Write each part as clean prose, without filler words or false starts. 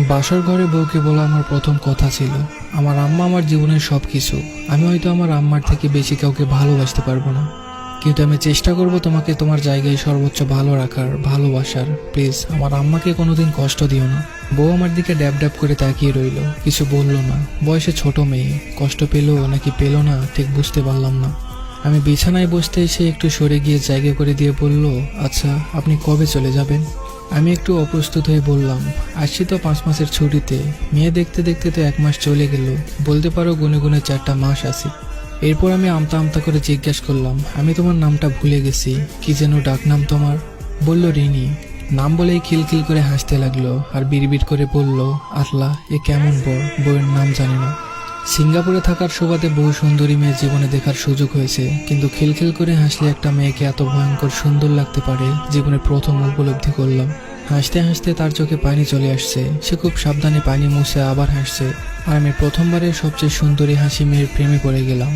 বাসর ঘরে বউকে বলা আমার প্রথম কথা ছিল, আমার আম্মা আমার জীবনের সবকিছু। আমি হয়তো আমার আম্মার থেকে বেশি কাউকে ভালোবাসতে পারবো না, কিন্তু আমি চেষ্টা করব তোমাকে তোমার জায়গায় সর্বোচ্চ ভালো রাখার, ভালোবাসার। প্লিজ আমার আম্মাকে কোনোদিন কষ্ট দিও না। বউ আমার দিকে ড্যাব ড্যাব করে তাকিয়ে রইল, কিছু বলল না। বয়সে ছোট মেয়ে, কষ্ট পেলো নাকি পেলো না ঠিক বুঝতে পারলাম না। আমি বিছানায় বসতে এসে একটু সরে গিয়ে জায়গা করে দিয়ে বলল, আচ্ছা আপনি কবে চলে যাবেন? আমি একটু অপ্রস্তুত হয়ে বললাম, আসছি তো 5 মাসের ছুটিতে। মেয়ে দেখতে দেখতে তো 1 মাস চলে গেল, বলতে পারো গুনে গুনে 4টা মাস আছে। এরপর আমি আমতা আমতা করে জিজ্ঞেস করলাম, আমি তোমার নামটা ভুলে গেছি, কি যেন ডাক নাম তোমার? বলল রিনি। নাম বলেই খিলখিল করে হাসতে লাগলো আর বিড়বিড় করে বলল, আল্লাহ এ কেমন বর, বউয়ের নাম জানি না। সিঙ্গাপুরে থাকার সুবাদে বহু সুন্দরী মেয়ে জীবনে দেখার সুযোগ হয়েছে, কিন্তু খিলখিল করে হাসলে একটা মেয়েকে এত ভয়ঙ্কর সুন্দর লাগতে পারে জীবনে প্রথম উপলব্ধি করলাম। হাসতে হাসতে তার চোখে পানি চলে আসছে, সে খুব সাবধানে পানি মুছে আবার হাসছে, আর আমি প্রথমবারের সবচেয়ে সুন্দরী হাসি মেয়ের প্রেমে পড়ে গেলাম।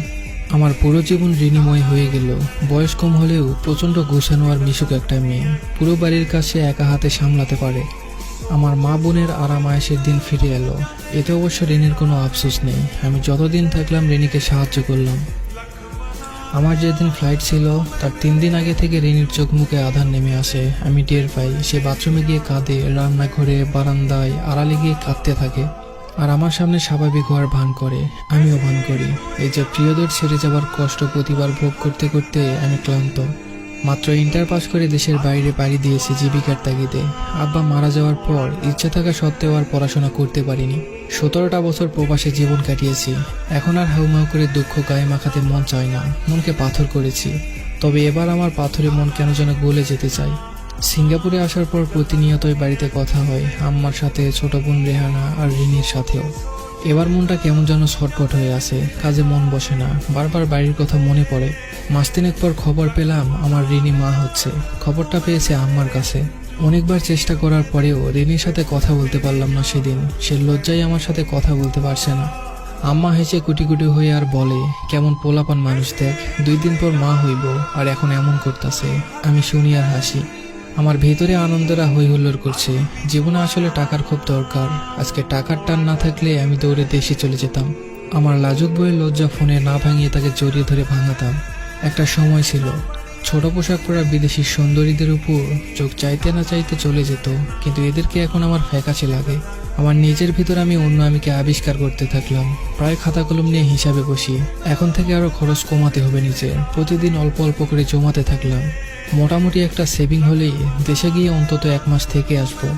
আমার পুরো জীবন ঋণীময় হয়ে গেল। বয়স কম হলেও প্রচণ্ড গোছানো আর মিশুক একটা মেয়ে, পুরো বাড়ির কাজ সে একা হাতে সামলাতে পারে। আমার মা বোনের আরাম আয়েসের দিন ফিরে এলো, এতে অবশ্য রেনির কোনো আফসোস নেই। আমি যতদিন থাকলাম রেনিকে সাহায্য করলাম। আমার যেদিন ফ্লাইট ছিল তার 3 দিন আগে থেকে রেনির চোখ মুখে আধার নেমে আসে। আমি টের পাই, সে বাথরুমে গিয়ে কাঁদে, রান্নাঘরে বারান্দায় আড়ালে গিয়ে কাঁদতে থাকে, আর আমার সামনে স্বাভাবিক হওয়ার ভান করে। আমিও ভান করি। এই যে প্রিয়দের ছেড়ে যাবার কষ্ট প্রতিবার ভোগ করতে করতে আমি ক্লান্ত। মাত্র ইন্টার পাস করে দেশের বাইরে পাড়ি দিয়েছি জীবিকার তাগিদে। আব্বা মারা যাওয়ার পর ইচ্ছা থাকা সত্ত্বেও আর পড়াশোনা করতে পারিনি। 17টা বছর প্রবাসে জীবন কাটিয়েছি। এখন আর হাউমাউ করে দুঃখ গায়ে মাখাতে মন চায় না, মনকে পাথর করেছি। তবে এবার আমার পাথরে মন কেন যেন গলে যেতে চাই। সিঙ্গাপুরে আসার পর প্রতিনিয়তই বাড়িতে কথা হয়, আম্মার সাথে, ছোট বোন রেহানা আর রিনির সাথেও। এবার মনটা কেমন যেন ছটপট হয়ে আছে, কাজে মন বসে না, বারবার বাড়ির কথা মনে পড়ে। মাস 3 পর খবর পেলাম আমার রিনি মা হচ্ছে। খবরটা পেয়েছে আম্মার কাছে। অনেকবার চেষ্টা করার পরেও রিনির সাথে কথা বলতে পারলাম না সেদিন। সে লজ্জায় আমার সাথে কথা বলতে পারছে না। আম্মা হেসে কুটি কুটি হয়ে আর বলে, কেমন পোলাপান মানুষ দেখ, 2 দিন পর মা হইব আর এখন এমন করতেছে। আমি শুনি আর হাসি। আমার ভেতরে আনন্দরা হই হুল্লোড় করছে। জীবনে আসলে টাকার খুব দরকার। আজকে টাকার টান না থাকলে আমি দৌড়ে দেশে চলে যেতাম। আমার লাজুক বইয়ের লজ্জা ফোনে না ভাঙিয়ে তাকে জড়িয়ে ধরে ভাঙাতাম। একটা সময় ছিল ছোট পোশাক পরা বিদেশি সুন্দরীদের উপর চোখ চাইতে না চাইতে চলে যেত, কিন্তু এদেরকে এখন আমার ফ্যাকাশে লাগে। আমার নিজের ভিতর আমি অন্য আমিকে আবিষ্কার করতে থাকলাম। প্রায় খাতা কলম নিয়ে হিসাবে বসি। এখন থেকে আরো খরচ কমাতে হবে নিজের। প্রতিদিন অল্প অল্প করে জমাতে থাকলাম। মোটামুটি একটা সেভিং হলেই দেশে গিয়ে অন্তত 1 মাস থেকে আসবো।